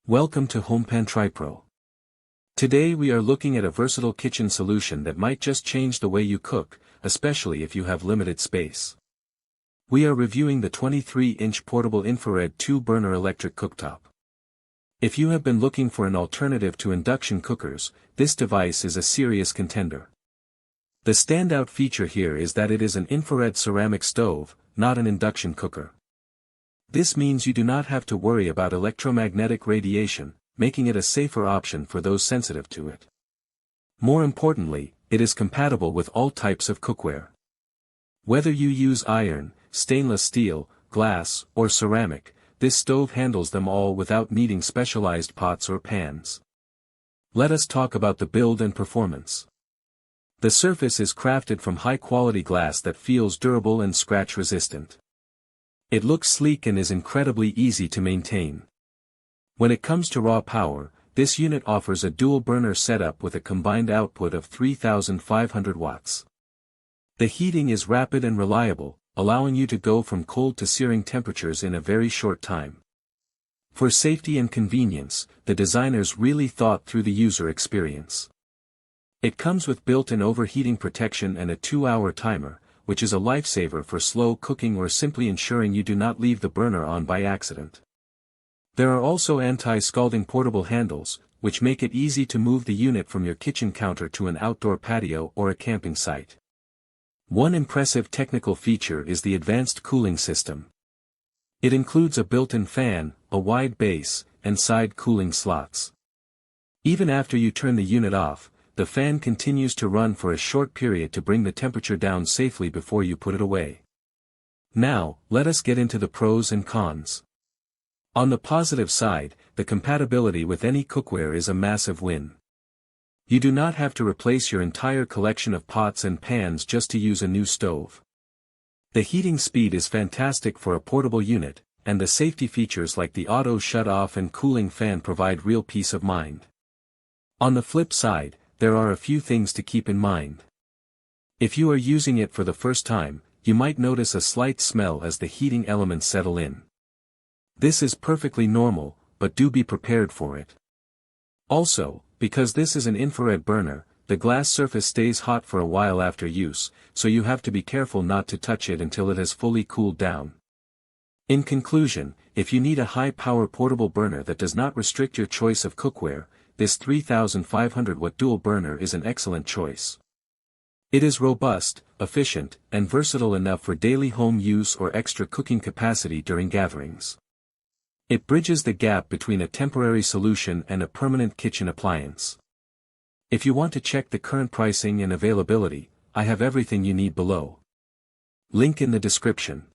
Welcome to HomePan TriPro. Today we are looking at a versatile kitchen solution that might just change the way you cook, especially if you have limited space. We are reviewing the 23-inch portable infrared 2-burner electric cooktop. If you have been looking for an alternative to induction cookers, this device is a serious contender. The standout feature here is that it is an infrared ceramic stove, not an induction cooker. This means you do not have to worry about electromagnetic radiation, making it a safer option for those sensitive to it. More importantly, it is compatible with all types of cookware. Whether you use iron, stainless steel, glass, or ceramic, this stove handles them all without needing specialized pots or pans. Let us talk about the build and performance. The surface is crafted from high-quality glass that feels durable and scratch-resistant. It looks sleek and is incredibly easy to maintain. When it comes to raw power, this unit offers a dual-burner setup with a combined output of 3,500 watts. The heating is rapid and reliable, allowing you to go from cold to searing temperatures in a very short time. For safety and convenience, the designers really thought through the user experience. It comes with built-in overheating protection and a 2-hour timer, which is a lifesaver for slow cooking or simply ensuring you do not leave the burner on by accident. There are also anti-scalding portable handles, which make it easy to move the unit from your kitchen counter to an outdoor patio or a camping site. One impressive technical feature is the advanced cooling system. It includes a built-in fan, a wide base, and side cooling slots. Even after you turn the unit off, the fan continues to run for a short period to bring the temperature down safely before you put it away. Now, let us get into the pros and cons. On the positive side, the compatibility with any cookware is a massive win. You do not have to replace your entire collection of pots and pans just to use a new stove. The heating speed is fantastic for a portable unit, and the safety features like the auto shut-off and cooling fan provide real peace of mind. On the flip side, there are a few things to keep in mind. If you are using it for the first time, you might notice a slight smell as the heating elements settle in. This is perfectly normal, but do be prepared for it. Also, because this is an infrared burner, the glass surface stays hot for a while after use, so you have to be careful not to touch it until it has fully cooled down. In conclusion, if you need a high-power portable burner that does not restrict your choice of cookware, this 3,500-watt dual burner is an excellent choice. It is robust, efficient, and versatile enough for daily home use or extra cooking capacity during gatherings. It bridges the gap between a temporary solution and a permanent kitchen appliance. If you want to check the current pricing and availability, I have everything you need below. Link in the description.